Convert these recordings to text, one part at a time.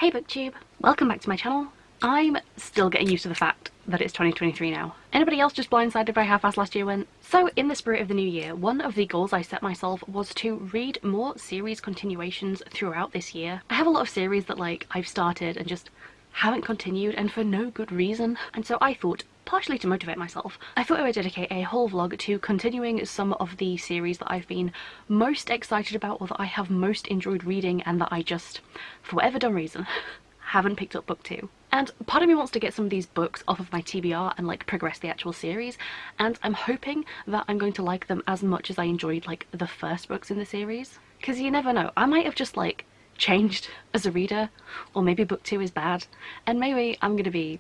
Hey booktube, welcome back to my channel. I'm still getting used to the fact that it's 2023 now. Anybody else just blindsided by how fast last year went? So in the spirit of the new year, one of the goals I set myself was to read more series continuations throughout this year. I have a lot of series that I've started and just haven't continued, and for no good reason. And so I thought, partially to motivate myself, I thought I would dedicate a whole vlog to continuing some of the series that I've been most excited about, or that I have most enjoyed reading, and that I just, for whatever dumb reason, haven't picked up book 2. And part of me wants to get some of these books off of my TBR and progress the actual series, and I'm hoping that I'm going to like them as much as I enjoyed the first books in the series. Because you never know, I might have just changed as a reader, or maybe book 2 is bad, and maybe I'm gonna be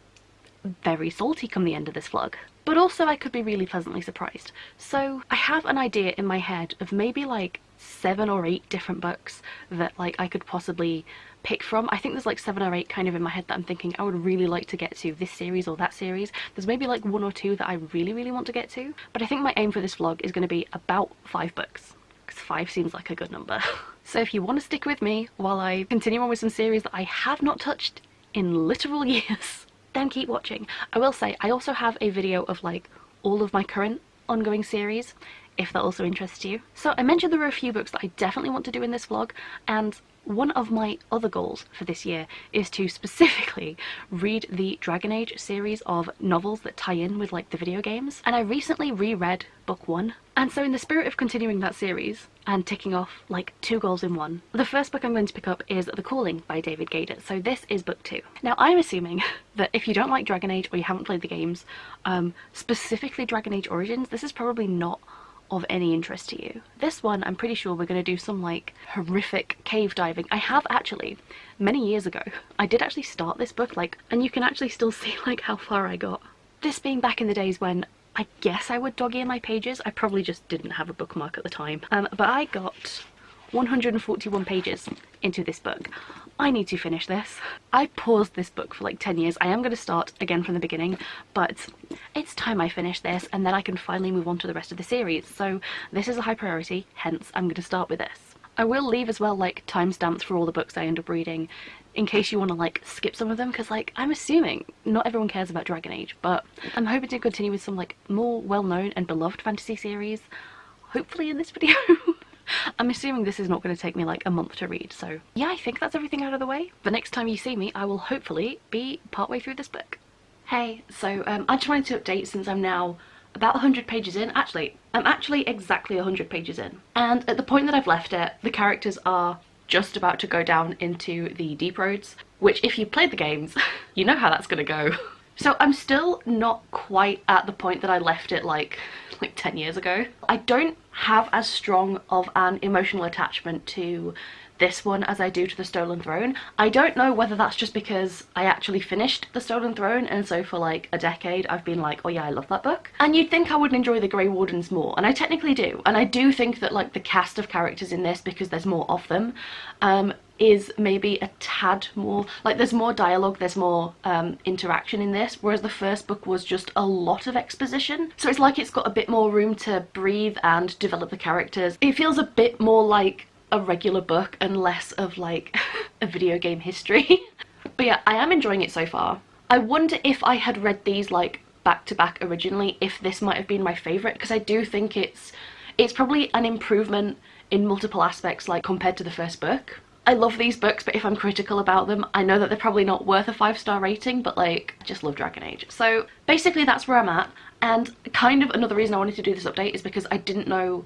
very salty come the end of this vlog. But also I could be really pleasantly surprised. So I have an idea in my head of maybe 7 or 8 different books that I could possibly pick from. I think there's 7 or 8 kind of in my head that I'm thinking I would really like to get to, this series or that series. There's maybe 1 or 2 that I really want to get to, but I think my aim for this vlog is going to be about 5 books, because 5 seems like a good number. So if you want to stick with me while I continue on with some series that I have not touched in literal years, then keep watching. I will say I also have a video of all of my current ongoing series, if that also interests you. So I mentioned there were a few books that I definitely want to do in this vlog, and one of my other goals for this year is to specifically read the Dragon Age series of novels that tie in with the video games. And I recently reread book 1, and so in the spirit of continuing that series and ticking off 2 goals in one, the first book I'm going to pick up is The Calling by David Gaider. So this is book 2. Now I'm assuming that if you don't like Dragon Age or you haven't played the games, specifically Dragon Age Origins, this is probably not of any interest to you. This one, I'm pretty sure we're going to do some horrific cave diving. I have actually, many years ago, I did actually start this book, and you can actually still see how far I got. This being back in the days when I guess I would dog ear my pages. I probably just didn't have a bookmark at the time. But I got 141 pages into this book. I need to finish this. I paused this book for 10 years. I am going to start again from the beginning, but it's time I finish this, and then I can finally move on to the rest of the series. So this is a high priority, hence I'm going to start with this. I will leave as well timestamps for all the books I end up reading, in case you want to skip some of them, because I'm assuming not everyone cares about Dragon Age, but I'm hoping to continue with some more well-known and beloved fantasy series, hopefully in this video. I'm assuming this is not going to take me a month to read, so yeah, I think that's everything out of the way. The next time you see me, I will hopefully be partway through this book. Hey, so I just wanted to update since I'm now about 100 pages in. Actually, I'm actually exactly 100 pages in. And at the point that I've left it, the characters are just about to go down into the deep roads, which if you've played the games, you know how that's going to go. So I'm still not quite at the point that I left it like 10 years ago. I don't have as strong of an emotional attachment to this one as I do to The Stolen Throne. I don't know whether that's just because I actually finished The Stolen Throne, and so for a decade I've been oh yeah, I love that book. And you'd think I would enjoy the Grey Wardens more, and I technically do. And I do think that the cast of characters in this, because there's more of them, is maybe a tad more, there's more dialogue, there's more interaction in this, whereas the first book was just a lot of exposition. So it's it's got a bit more room to breathe and develop the characters. It feels a bit more like a regular book and less of a video game history. But yeah, I am enjoying it so far. I wonder if I had read these back to back originally, if this might have been my favourite, because I do think it's probably an improvement in multiple aspects compared to the first book. I love these books, but if I'm critical about them, I know that they're probably not worth a 5-star rating, but I just love Dragon Age. So basically that's where I'm at, and kind of another reason I wanted to do this update is because I didn't know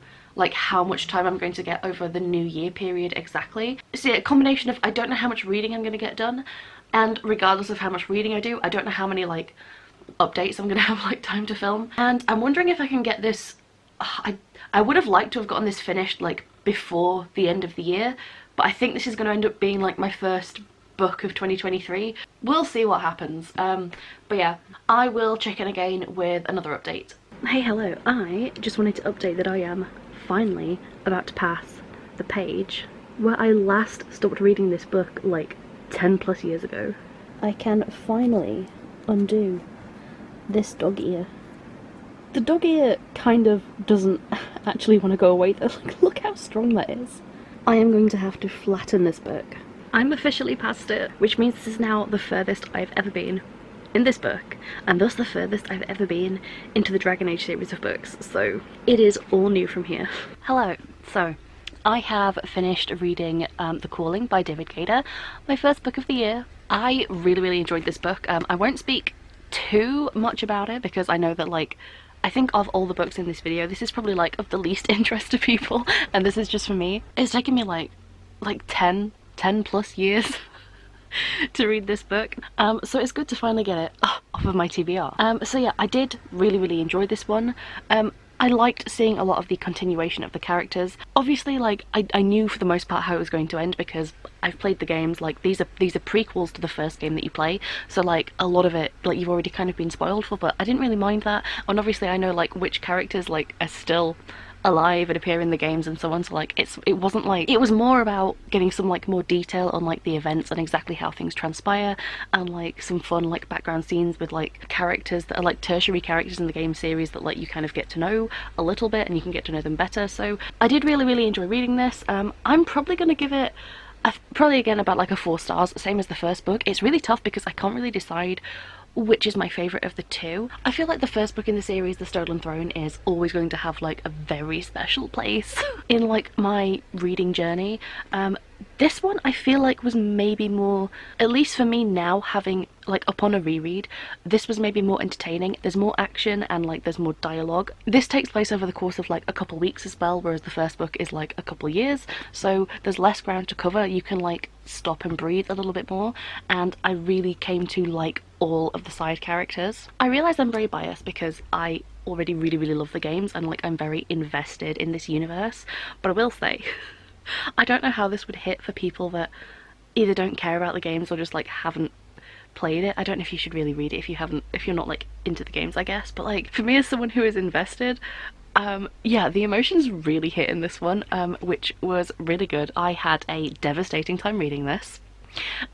how much time I'm going to get over the new year period exactly. See, a combination of I don't know how much reading I'm going to get done, and regardless of how much reading I do, I don't know how many updates I'm going to have time to film. And I'm wondering if I can get this, I would have liked to have gotten this finished before the end of the year, but I think this is going to end up being my first book of 2023. We'll see what happens. But yeah, I will check in again with another update. Hey, hello. I just wanted to update that I am finally about to pass the page where I last stopped reading this book 10 plus years ago. I can finally undo this dog ear. The dog ear kind of doesn't actually want to go away though. Look how strong that is. I am going to have to flatten this book I'm officially past it, which means this is now the furthest I've ever been in this book, and thus the furthest I've ever been into the Dragon Age series of books, so it is all new from here. Hello, so I have finished reading The Calling by David Gader, my first book of the year. I really enjoyed this book. I won't speak too much about it because I know that, like, I think of all the books in this video, this is probably like of the least interest to people, and this is just for me. It's taken me like 10 plus years to read this book, so it's good to finally get it off of my TBR. So yeah, I did really enjoy this one. I liked seeing a lot of the continuation of the characters. Obviously, like, I knew for the most part how it was going to end because I've played the games. Like, these are prequels to the first game that you play, so like a lot of it, like, you've already kind of been spoiled for, but I didn't really mind that. And obviously I know like which characters like are still alive and appear in the games and so on, so like it wasn't like, it was more about getting some like more detail on like the events and exactly how things transpire, and like some fun like background scenes with like characters that are like tertiary characters in the game series that like you kind of get to know a little bit and you can get to know them better. So I did really enjoy reading this. I'm probably gonna give it probably again about like a 4 stars, same as the first book. It's really tough because I can't really decide which is my favourite of the two. I feel like the first book in the series, The Stolen Throne, is always going to have like a very special place in like my reading journey. This one I feel like was maybe more, at least for me now, having like upon a reread, this was maybe more entertaining. There's more action and like there's more dialogue. This takes place over the course of like a couple weeks as well, whereas the first book is like a couple years, so there's less ground to cover. You can like stop and breathe a little bit more, and I really came to like all of the side characters. I realise I'm very biased because I already really love the games and like I'm very invested in this universe, but I will say I don't know how this would hit for people that either don't care about the games or just like haven't played it. I don't know if you should really read it if you're not like into the games, I guess, but like for me as someone who is invested, yeah, the emotions really hit in this one, which was really good. I had a devastating time reading this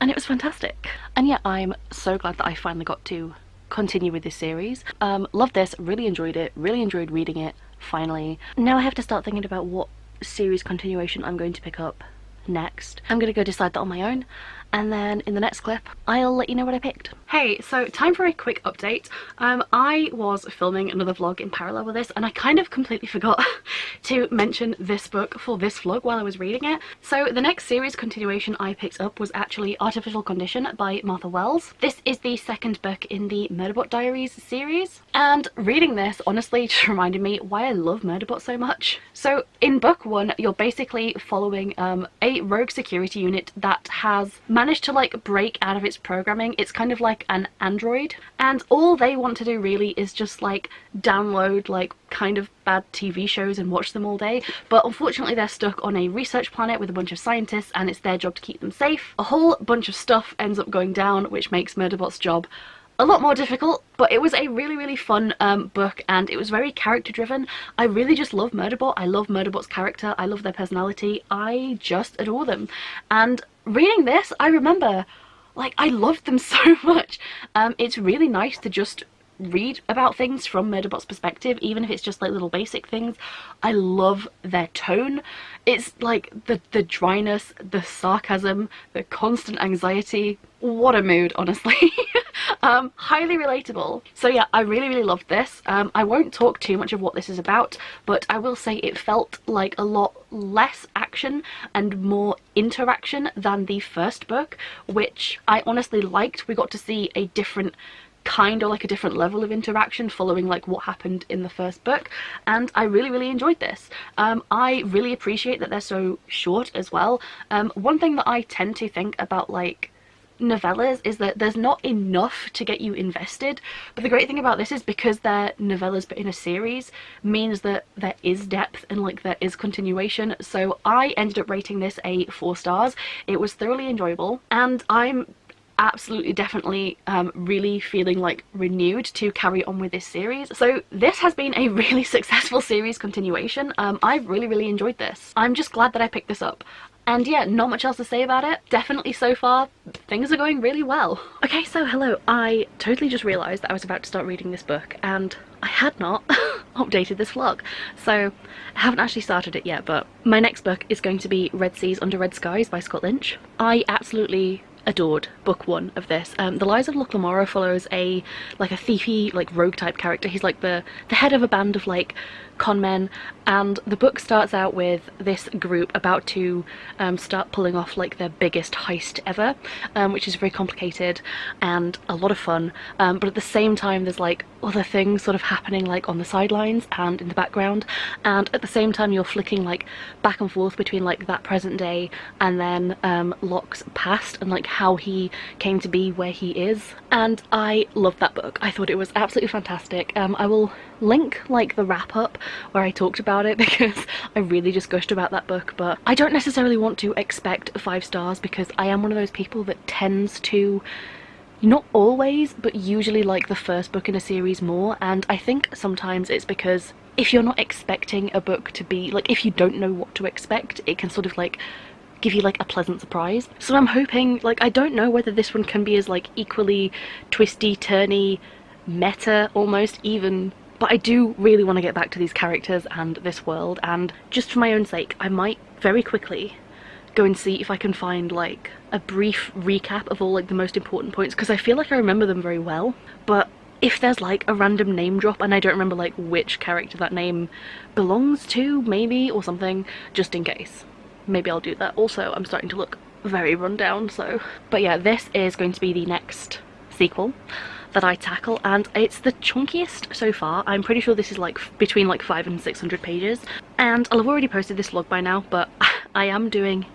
and it was fantastic, and yeah, I'm so glad that I finally got to continue with this series. Loved this, really enjoyed it, really enjoyed reading it finally. Now I have to start thinking about what series continuation I'm going to pick up next. I'm gonna go decide that on my own, and then in the next clip I'll let you know what I picked. Hey, so time for a quick update. I was filming another vlog in parallel with this and I kind of completely forgot to mention this book for this vlog while I was reading it. So the next series continuation I picked up was actually Artificial Condition by Martha Wells. This is the second book in the Murderbot Diaries series, and reading this honestly just reminded me why I love Murderbot so much. So in book 1 you're basically following a rogue security unit that has managed to like break out of its programming. It's kind of like an android, and all they want to do really is just like download like kind of bad TV shows and watch them all day, but unfortunately they're stuck on a research planet with a bunch of scientists and it's their job to keep them safe. A whole bunch of stuff ends up going down which makes Murderbot's job a lot more difficult, but it was a really fun book, and it was very character driven. I really just love Murderbot. I love Murderbot's character, I love their personality, I just adore them. And reading this, I remember like I loved them so much. It's really nice to just read about things from Murderbot's perspective, even if it's just like little basic things. I love their tone. It's like the dryness, the sarcasm, the constant anxiety. What a mood, honestly. Highly relatable. So yeah, I really loved this. I won't talk too much of what this is about, but I will say it felt like a lot less action and more interaction than the first book, which I honestly liked. We got to see a different kind, or like a different level of interaction following like what happened in the first book, and I really enjoyed this. I really appreciate that they're so short as well. One thing that I tend to think about like novellas is that there's not enough to get you invested, but the great thing about this is because they're novellas but in a series means that there is depth and like there is continuation. So I ended up rating this a 4 stars. It was thoroughly enjoyable, and I'm absolutely definitely really feeling like renewed to carry on with this series. So this has been a really successful series continuation. I've really enjoyed this. I'm just glad that I picked this up. And yeah, not much else to say about it. Definitely so far, things are going really well. Okay, so hello. I totally just realised that I was about to start reading this book and I had not updated this vlog. So I haven't actually started it yet, but my next book is going to be Red Seas Under Red Skies by Scott Lynch. I absolutely adored book one of this. The Lives of Locke Lamora follows a thiefy, like rogue type character. He's like the head of a band of like con men, and the book starts out with this group about to start pulling off like their biggest heist ever, which is very complicated and a lot of fun, but at the same time there's like other things sort of happening like on the sidelines and in the background, and at the same time you're flicking like back and forth between like that present day and then Locke's past and like how he came to be where he is. And I loved that book. I thought it was absolutely fantastic. I will link like the wrap up where I talked about it because I really just gushed about that book, but I don't necessarily want to expect 5 stars because I am one of those people that tends to not always, but usually like the first book in a series more, and I think sometimes it's because if you're not expecting a book to be like, if you don't know what to expect, it can sort of like give you like a pleasant surprise. So I'm hoping, like, I don't know whether this one can be as like equally twisty, turny, meta almost even, but I do really want to get back to these characters and this world, and just for my own sake I might very quickly go and see if I can find like a brief recap of all like the most important points, because I feel like I remember them very well, but if there's like a random name drop and I don't remember like which character that name belongs to maybe or something, just in case, maybe I'll do that. Also, I'm starting to look very run down, so, but yeah, this is going to be the next sequel that I tackle, and it's the chunkiest so far. I'm pretty sure this is like between like 500 and 600 pages, and I'll have already posted this vlog by now, but I am doing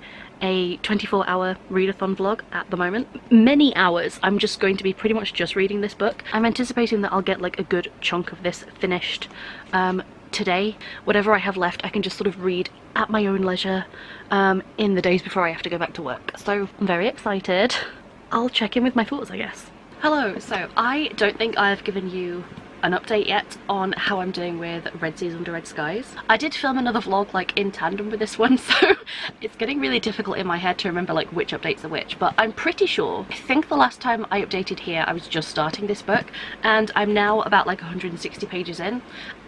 a 24-hour readathon vlog at the moment. Many hours. I'm just going to be pretty much just reading this book. I'm anticipating that I'll get like a good chunk of this finished today. Whatever I have left I can just sort of read at my own leisure in the days before I have to go back to work. So I'm very excited. I'll check in with my thoughts, I guess. Hello, so I don't think I've given you an update yet on how I'm doing with Red Seas Under Red Skies. I did film another vlog like in tandem with this one, so it's getting really difficult in my head to remember like which updates are which, but I'm pretty sure, I think the last time I updated here I was just starting this book, and I'm now about like 160 pages in,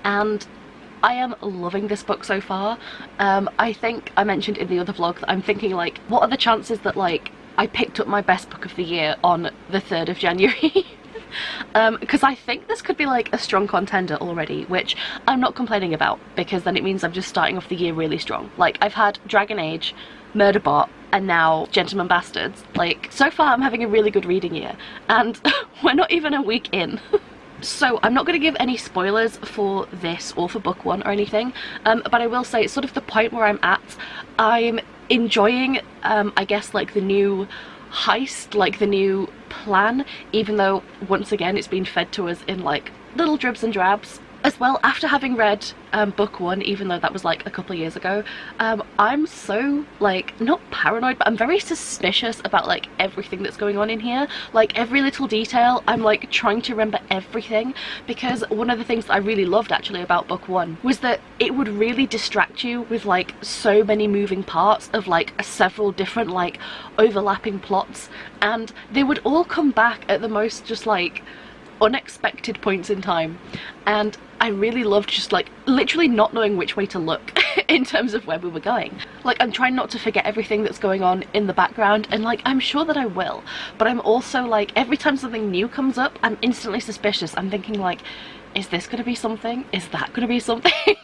and I am loving this book so far. I think I mentioned in the other vlog that I'm thinking like, what are the chances that like I picked up my best book of the year on the 3rd of January? Because I think this could be like a strong contender already, which I'm not complaining about, because then it means I'm just starting off the year really strong. Like, I've had Dragon Age, Murderbot, and now Gentleman Bastards. Like, so far I'm having a really good reading year, and we're not even a week in. So I'm not going to give any spoilers for this or for book one or anything, but I will say it's sort of the point where I'm at. I'm enjoying, I guess, like the new heist, like the new plan, even though once again it's been fed to us in like little dribs and drabs. As well, after having read book one, even though that was like a couple of years ago, I'm so like, not paranoid, but I'm very suspicious about like everything that's going on in here. Like every little detail, I'm like trying to remember everything, because one of the things that I really loved actually about book one was that it would really distract you with like so many moving parts of like several different like overlapping plots, and they would all come back at the most just like unexpected points in time, and I really loved just like literally not knowing which way to look in terms of where we were going. Like, I'm trying not to forget everything that's going on in the background, and like I'm sure that I will, but I'm also like, every time something new comes up I'm instantly suspicious. I'm thinking like, is this gonna be something? Is that gonna be something?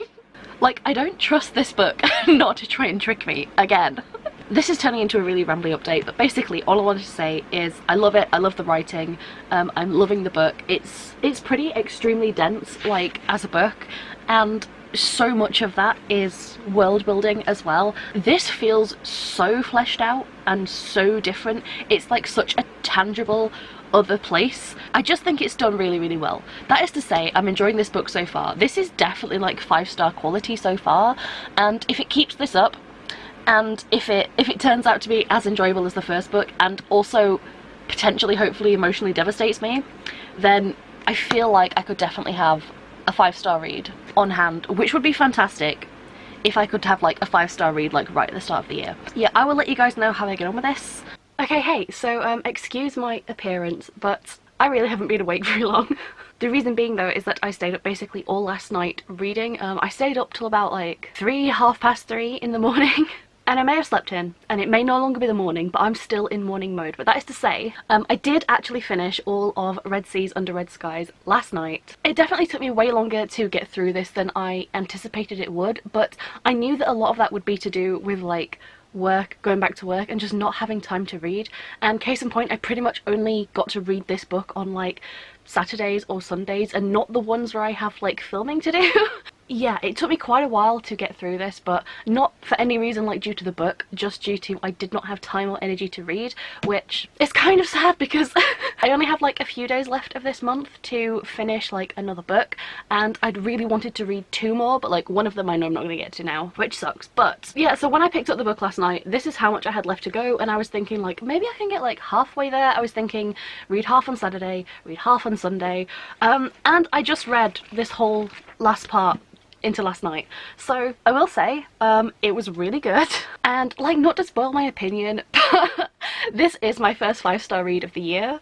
Like, I don't trust this book not to try and trick me again. This is turning into a really rambly update, but basically all I wanted to say is I love it. I love the writing. I'm loving the book. It's pretty extremely dense, like, as a book, and so much of that is world building as well. This feels so fleshed out and so different. It's like such a tangible other place. I just think it's done really, really well. That is to say, I'm enjoying this book so far. This is definitely like 5-star quality so far, and if it keeps this up, and if it turns out to be as enjoyable as the first book, and also potentially hopefully emotionally devastates me, then I feel like I could definitely have a 5-star read on hand, which would be fantastic if I could have like a 5-star read like right at the start of the year. Yeah, I will let you guys know how I get on with this. Okay, hey, so excuse my appearance, but I really haven't been awake very long. The reason being though is that I stayed up basically all last night reading. I stayed up till about like 3:30 in the morning. And I may have slept in, and it may no longer be the morning, but I'm still in morning mode. But that is to say, I did actually finish all of Red Seas Under Red Skies last night. It definitely took me way longer to get through this than I anticipated it would, but I knew that a lot of that would be to do with like work, going back to work, and just not having time to read. And case in point, I pretty much only got to read this book on like Saturdays or Sundays, and not the ones where I have like filming to do. Yeah, it took me quite a while to get through this, but not for any reason like due to the book, just due to I did not have time or energy to read, which is kind of sad because I only have like a few days left of this month to finish like another book, and I'd really wanted to read 2 more, but like one of them I know I'm not going to get to now, which sucks. But yeah, so when I picked up the book last night, this is how much I had left to go, and I was thinking like maybe I can get like halfway there. I was thinking read half on Saturday, read half on Sunday, and I just read this whole last part into last night. So I will say it was really good, and like, not to spoil my opinion, but this is my first 5-star read of the year.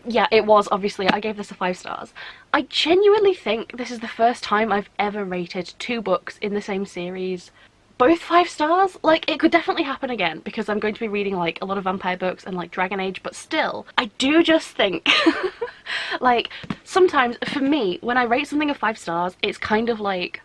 Yeah, it was, obviously. I gave this a 5 stars. I genuinely think this is the first time I've ever rated 2 books in the same series both 5 stars. Like, it could definitely happen again because I'm going to be reading like a lot of vampire books and like Dragon Age, but still, I do just think like sometimes for me when I rate something of 5 stars, it's kind of like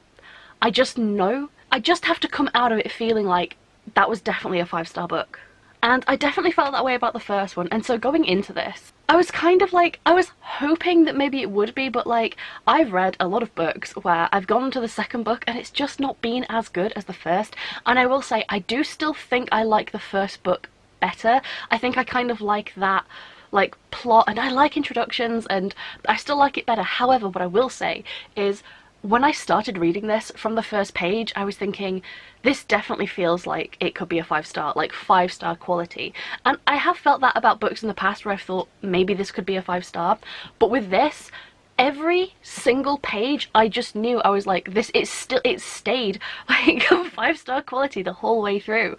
I just know, I just have to come out of it feeling like that was definitely a 5-star book. And I definitely felt that way about the first one, and so going into this, I was kind of like, I was hoping that maybe it would be, but like, I've read a lot of books where I've gone to the second book and it's just not been as good as the first, and I will say, I do still think I like the first book better. I think I kind of like that like plot, and I like introductions, and I still like it better. However, what I will say is, when I started reading this, from the first page, I was thinking, this definitely feels like it could be a 5-star, like 5-star quality. And I have felt that about books in the past where I've thought maybe this could be a 5-star, but with this, every single page I just knew, I was like, this, it stayed like 5-star quality the whole way through.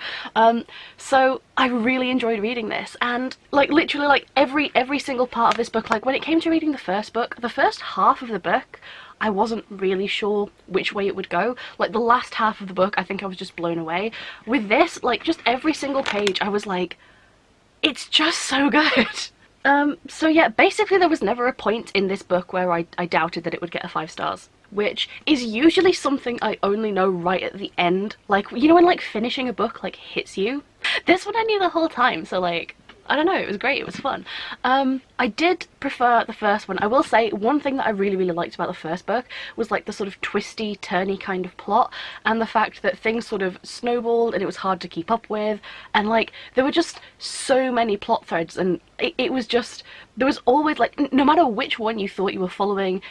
So I really enjoyed reading this, and like literally like every single part of this book, like when it came to reading the first book, the first half of the book, I wasn't really sure which way it would go. Like the last half of the book, I think I was just blown away. With this, like just every single page, I was like, it's just so good. So yeah, basically there was never a point in this book where I doubted that it would get a 5 stars, which is usually something I only know right at the end. Like, you know when like finishing a book like hits you? This one I knew the whole time, so like, I don't know, it was great, it was fun. I did prefer the first one. I will say, one thing that I really liked about the first book was like the sort of twisty, turny kind of plot, and the fact that things sort of snowballed and it was hard to keep up with, and like, there were just so many plot threads, and it was just, there was always like, no matter which one you thought you were following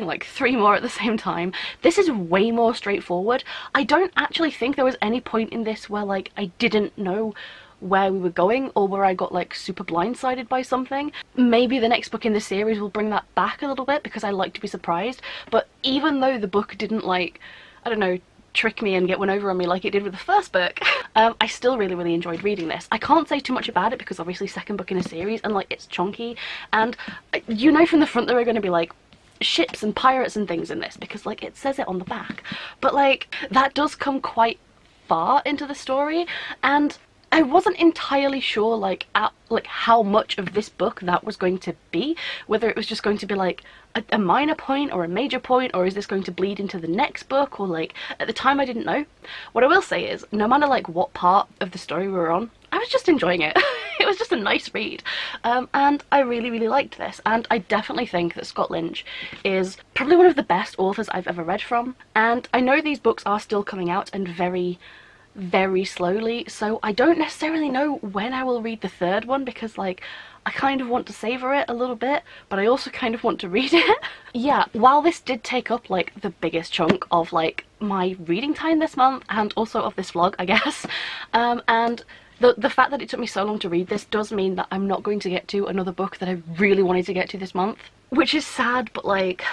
like 3 more at the same time. This is way more straightforward. I don't actually think there was any point in this where like I didn't know where we were going, or where I got like super blindsided by something. Maybe the next book in the series will bring that back a little bit, because I like to be surprised. But even though the book didn't like, I don't know, trick me and get one over on me like it did with the first book, I still really enjoyed reading this. I can't say too much about it because obviously second book in a series, and like it's chunky, and you know from the front there are going to be like ships and pirates and things in this, because like it says it on the back, but like that does come quite far into the story, and I wasn't entirely sure like how much of this book that was going to be, whether it was just going to be like a minor point or a major point, or is this going to bleed into the next book, or like, at the time I didn't know. What I will say is, no matter like what part of the story we were on, I was just enjoying it. It was just a nice read, and I really liked this, and I definitely think that Scott Lynch is probably one of the best authors I've ever read from, and I know these books are still coming out, and very slowly, so I don't necessarily know when I will read the third one, because like I kind of want to savor it a little bit, but I also kind of want to read it. Yeah, while this did take up like the biggest chunk of like my reading time this month, and also of this vlog, I guess, and the fact that it took me so long to read this does mean that I'm not going to get to another book that I really wanted to get to this month, which is sad, but like,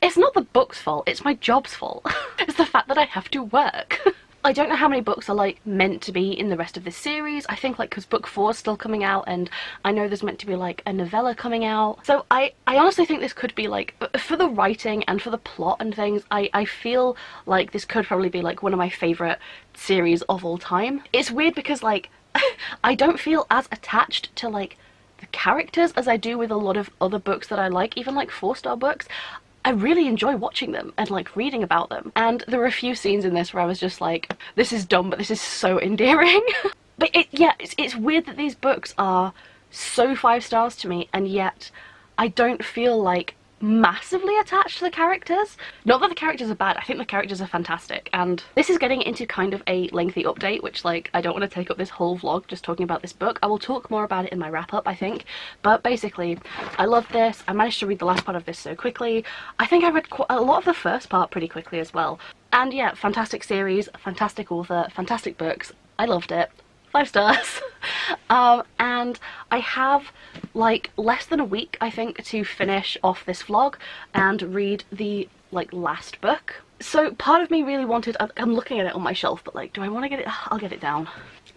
It's not the book's fault, it's my job's fault. It's the fact that I have to work. I don't know how many books are like meant to be in the rest of this series. I think like because book 4 is still coming out, and I know there's meant to be like a novella coming out. So I honestly think this could be like, for the writing and for the plot and things, I feel like this could probably be like one of my favourite series of all time. It's weird because like I don't feel as attached to like the characters as I do with a lot of other books that I like, even like 4-star books. I really enjoy watching them and like reading about them, and there were a few scenes in this where I was just like, this is dumb but this is so endearing. But it's weird that these books are so 5 stars to me, and yet I don't feel like massively attached to the characters. Not that the characters are bad, I think the characters are fantastic, and this is getting into kind of a lengthy update, which like I don't want to take up this whole vlog just talking about this book. I will talk more about it in my wrap up, I think, but basically I love this. I managed to read the last part of this so quickly. I think I read quite a lot of the first part pretty quickly as well, and yeah, fantastic series, fantastic author, fantastic books. I loved it. 5 stars. And I have like less than a week, I think, to finish off this vlog and read the like last book. So part of me really wanted, I'm looking at it on my shelf, but like, do I want to get it? I'll get it down.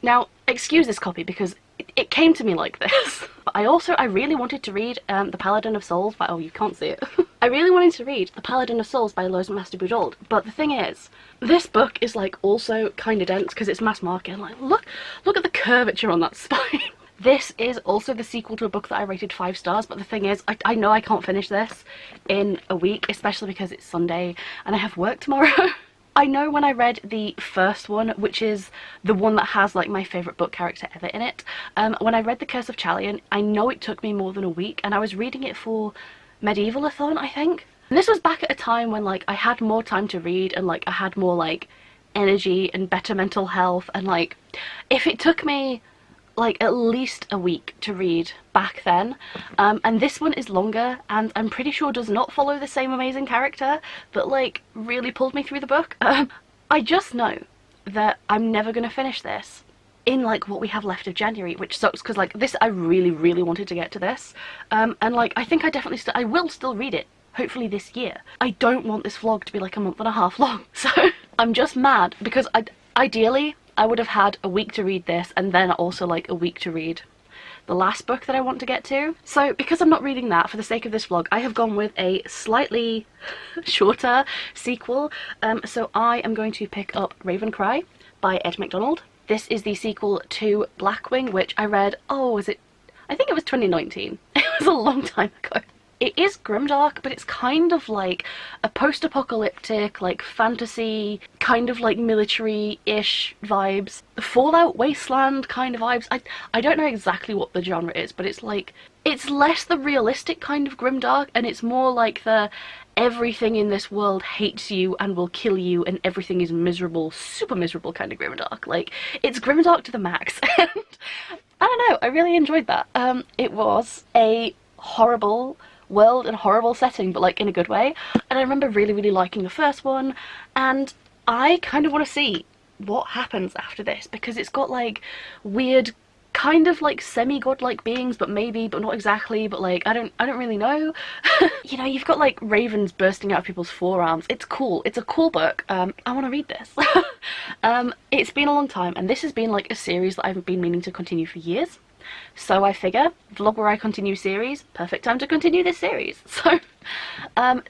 Now, excuse this copy because it came to me like this. But I really wanted to read The Paladin of Souls by, oh, you can't see it. I really wanted to read The Paladin of Souls by Lois Master Bujold, but the thing is, this book is like also kind of dense because it's mass market, and like look at the curvature on that spine. This is also the sequel to a book that I rated 5 stars, but the thing is, I know I can't finish this in a week, especially because it's Sunday and I have work tomorrow. I know when I read the first one, which is the one that has like my favourite book character ever in it, when I read The Curse of Chalion, I know it took me more than a week, and I was reading it for Medievalathon, I think. And this was back at a time when like I had more time to read, and like I had more like energy and better mental health, and like if it took me like at least a week to read back then, and this one is longer and I'm pretty sure does not follow the same amazing character, but like really pulled me through the book. I just know that I'm never gonna finish this in like what we have left of January, which sucks because like this, I really wanted to get to this, and like I think I will still read it, hopefully this year. I don't want this vlog to be like a month and a half long, so I'm just mad because ideally I would have had a week to read this and then also like a week to read the last book that I want to get to. So because I'm not reading that for the sake of this vlog, I have gone with a slightly shorter sequel. So I am going to pick up Ravencry by Ed McDonald. This is the sequel to Blackwing, which I read, I think it was 2019. It was a long time ago. It is grimdark, but it's kind of like a post-apocalyptic, like fantasy, kind of like military-ish vibes. Fallout Wasteland kind of vibes. I don't know exactly what the genre is, but it's like, it's less the realistic kind of grimdark, and it's more like the everything in this world hates you and will kill you and everything is miserable, super miserable kind of grimdark. Like, it's grimdark to the max. And I don't know, I really enjoyed that. It was a horrible world and horrible setting, but like in a good way, and I remember really liking the first one, and I kind of want to see what happens after this because it's got like weird kind of like semi-godlike beings, but not exactly, but like I don't really know. You know, you've got like ravens bursting out of people's forearms. It's cool, it's a cool book. I want to read this. It's been a long time, and this has been like a series that I've been meaning to continue for years. So I figure, vlog where I continue series, perfect time to continue this series. So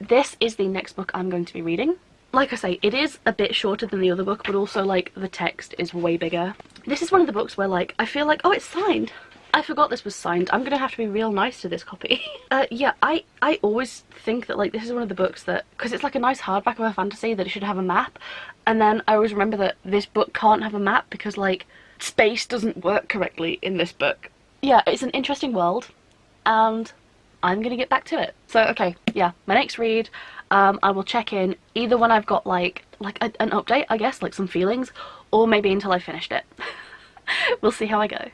this is the next book I'm going to be reading. Like I say, it is a bit shorter than the other book, but also like the text is way bigger. This is one of the books where like I feel like, oh, it's signed. I forgot this was signed. I'm gonna have to be real nice to this copy. Yeah, I always think that like this is one of the books that, because it's like a nice hardback of a fantasy, that it should have a map, and then I always remember that this book can't have a map because like space doesn't work correctly in this book. Yeah, it's an interesting world, and I'm gonna get back to it. So okay, yeah, my next read, I will check in either when I've got like an update, I guess, like some feelings, or maybe until I finished it. We'll see how I go.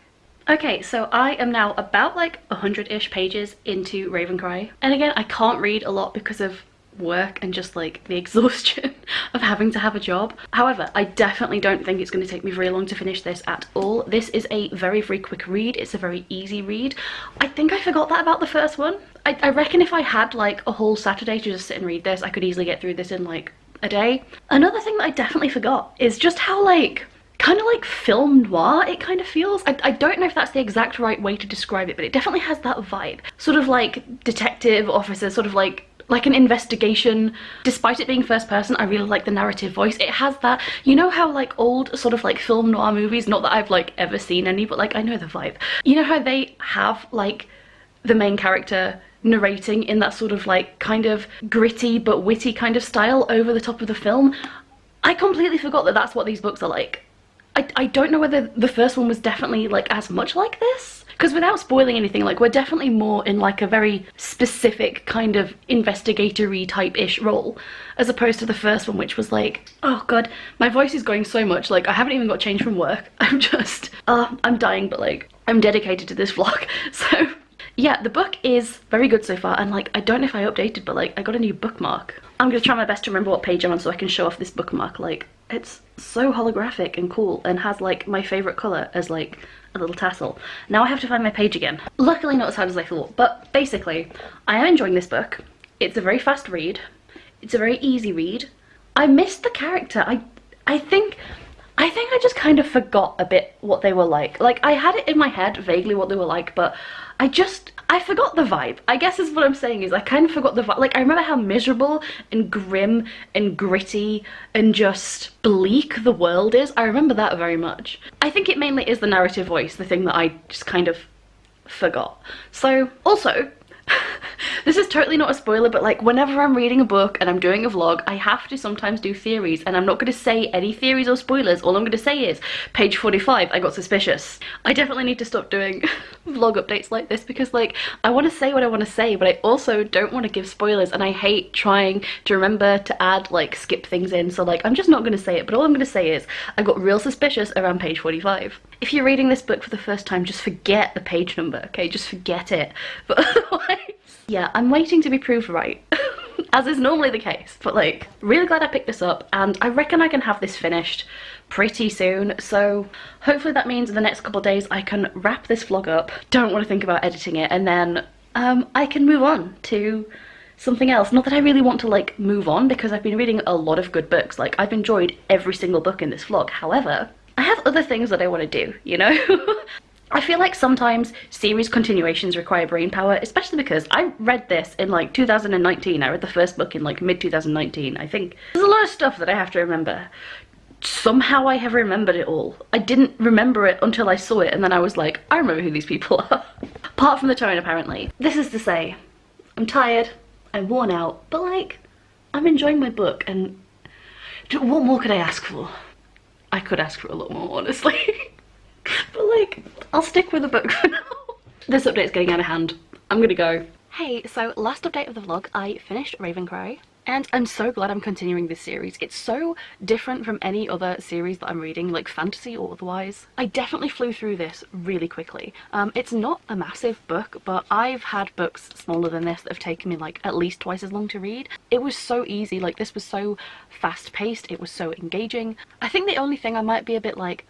Okay, so I am now about like 100-ish pages into Ravencry, and again, I can't read a lot because of work and just like the exhaustion of having to have a job. However, I definitely don't think it's going to take me very long to finish this at all. This is a very, very quick read. It's a very easy read. I think I forgot that about the first one. I reckon if I had like a whole Saturday to just sit and read this, I could easily get through this in like a day. Another thing that I definitely forgot is just how like kind of like film noir it kind of feels. I don't know if that's the exact right way to describe it, but it definitely has that vibe. Sort of like detective officer, sort of like an investigation. Despite it being first person, I really like the narrative voice. It has that, you know how like old sort of like film noir movies, not that I've like ever seen any, but like I know the vibe. You know how they have like the main character narrating in that sort of like kind of gritty but witty kind of style over the top of the film? I completely forgot that that's what these books are like. I don't know whether the first one was definitely like as much like this, because without spoiling anything, like we're definitely more in like a very specific kind of investigatory type-ish role, as opposed to the first one, which was like, oh god, my voice is going so much, like I haven't even got changed from work. I'm just, I'm dying, but like I'm dedicated to this vlog. So yeah, the book is very good so far, and like I don't know if I updated, but like I got a new bookmark. I'm gonna try my best to remember what page I'm on so I can show off this bookmark. Like it's so holographic and cool and has like my favourite colour as like a little tassel. Now I have to find my page again. Luckily not as hard as I thought, but basically I am enjoying this book. It's a very fast read. It's a very easy read. I missed the character. I think I just kind of forgot a bit what they were like. Like I had it in my head vaguely what they were like, but I forgot the vibe. I guess is what I'm saying, is I kind of forgot the vibe. Like I remember how miserable and grim and gritty and just bleak the world is. I remember that very much. I think it mainly is the narrative voice, the thing that I just kind of forgot. So also, this is totally not a spoiler, but like whenever I'm reading a book and I'm doing a vlog, I have to sometimes do theories, and I'm not going to say any theories or spoilers. All I'm going to say is page 45, I got suspicious. I definitely need to stop doing vlog updates like this, because like I want to say what I want to say, but I also don't want to give spoilers, and I hate trying to remember to add like skip things in, so like I'm just not going to say it. But all I'm going to say is I got real suspicious around page 45. If you're reading this book for the first time, just forget the page number, okay? Just forget it. But otherwise, yeah, I'm waiting to be proved right, as is normally the case, but like, really glad I picked this up, and I reckon I can have this finished pretty soon, so hopefully that means in the next couple of days I can wrap this vlog up, don't want to think about editing it, and then I can move on to something else. Not that I really want to like move on, because I've been reading a lot of good books. Like I've enjoyed every single book in this vlog. However, I have other things that I want to do, you know? I feel like sometimes series continuations require brain power, especially because I read this in like 2019. I read the first book in like mid 2019, I think. There's a lot of stuff that I have to remember. Somehow I have remembered it all. I didn't remember it until I saw it, and then I was like, I remember who these people are. Apart from the tone, apparently. This is to say, I'm tired, I'm worn out, but like, I'm enjoying my book, and what more could I ask for? I could ask for a lot more, honestly. But like, I'll stick with the book for now. This update's getting out of hand. I'm gonna go. Hey, so last update of the vlog, I finished Ravencry, and I'm so glad I'm continuing this series. It's so different from any other series that I'm reading, like fantasy or otherwise. I definitely flew through this really quickly. It's not a massive book, but I've had books smaller than this that have taken me like at least twice as long to read. It was so easy, like this was so fast-paced, it was so engaging. I think the only thing I might be a bit like,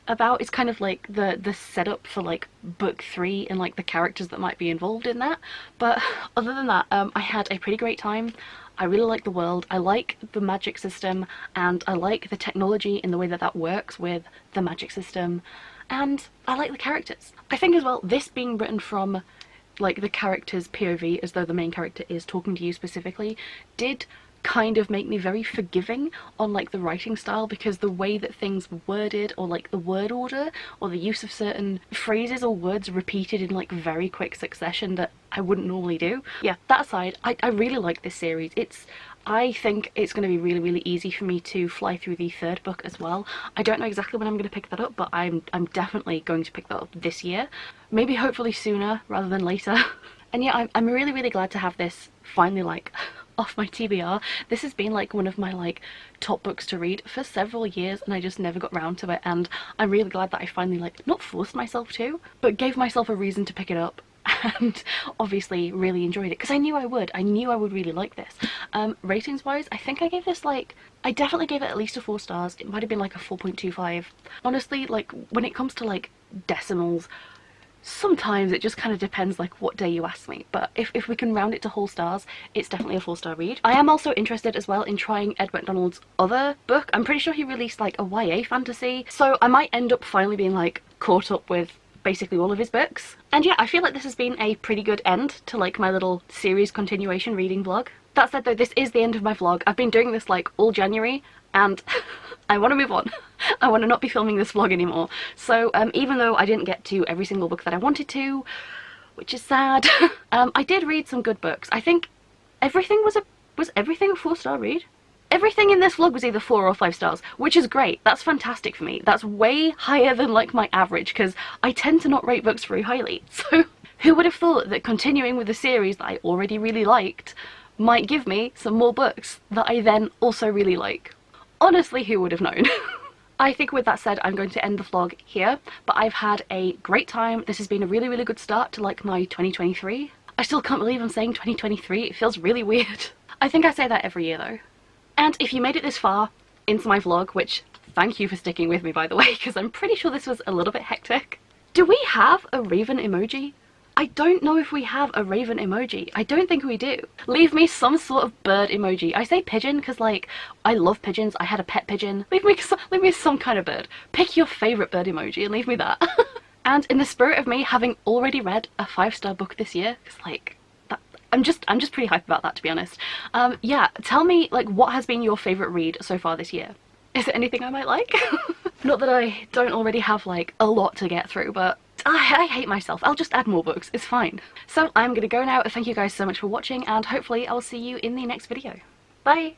about is kind of like the setup for like book 3 and like the characters that might be involved in that, but other than that, I had a pretty great time. I really like the world, I like the magic system, and I like the technology in the way that that works with the magic system, and I like the characters. I think as well, this being written from like the character's POV, as though the main character is talking to you specifically, did kind of make me very forgiving on like the writing style, because the way that things were worded, or like the word order, or the use of certain phrases or words repeated in like very quick succession that I wouldn't normally do. Yeah, that aside, I really like this series. I think it's going to be really, really easy for me to fly through the third book as well. I don't know exactly when I'm going to pick that up, but I'm definitely going to pick that up this year. Maybe hopefully sooner rather than later. And yeah, I'm really, really glad to have this finally like off my TBR. This has been like one of my like top books to read for several years, and I just never got round to it, and I'm really glad that I finally like not forced myself to, but gave myself a reason to pick it up. and obviously really enjoyed it because I knew I would. I knew I would really like this. Ratings wise, I think I gave this like, I definitely gave it at least a 4 stars. It might have been like a 4.25. Honestly, like when it comes to like decimals, sometimes it just kind of depends like what day you ask me, but if we can round it to whole stars, it's definitely a 4-star read. I am also interested as well in trying Ed McDonald's other book. I'm pretty sure he released like a YA fantasy, so I might end up finally being like caught up with basically all of his books. And yeah, I feel like this has been a pretty good end to like my little series continuation reading vlog. That said though, this is the end of my vlog. I've been doing this like all January and I want to move on. I want to not be filming this vlog anymore. So even though I didn't get to every single book that I wanted to, which is sad, I did read some good books. I think everything was everything a 4-star read? Everything in this vlog was either 4 or 5 stars, which is great. That's fantastic for me. That's way higher than like my average because I tend to not rate books very highly. So who would have thought that continuing with a series that I already really liked might give me some more books that I then also really like? Honestly, who would have known? I think with that said, I'm going to end the vlog here, but I've had a great time. This has been a really, really good start to like my 2023. I still can't believe I'm saying 2023. It feels really weird. I think I say that every year though. And if you made it this far into my vlog, which thank you for sticking with me by the way, because I'm pretty sure this was a little bit hectic. Do we have a raven emoji? I don't know if we have a raven emoji. I don't think we do. Leave me some sort of bird emoji. I say pigeon because like I love pigeons. I had a pet pigeon. Leave me some kind of bird. Pick your favorite bird emoji and leave me that. And in the spirit of me having already read a 5-star book this year, because like that, I'm just pretty hyped about that, to be honest. Yeah, tell me like what has been your favorite read so far this year? Is it anything I might like? Not that I don't already have like a lot to get through, but I hate myself. I'll just add more books. It's fine. So I'm gonna go now. Thank you guys so much for watching and hopefully I'll see you in the next video. Bye!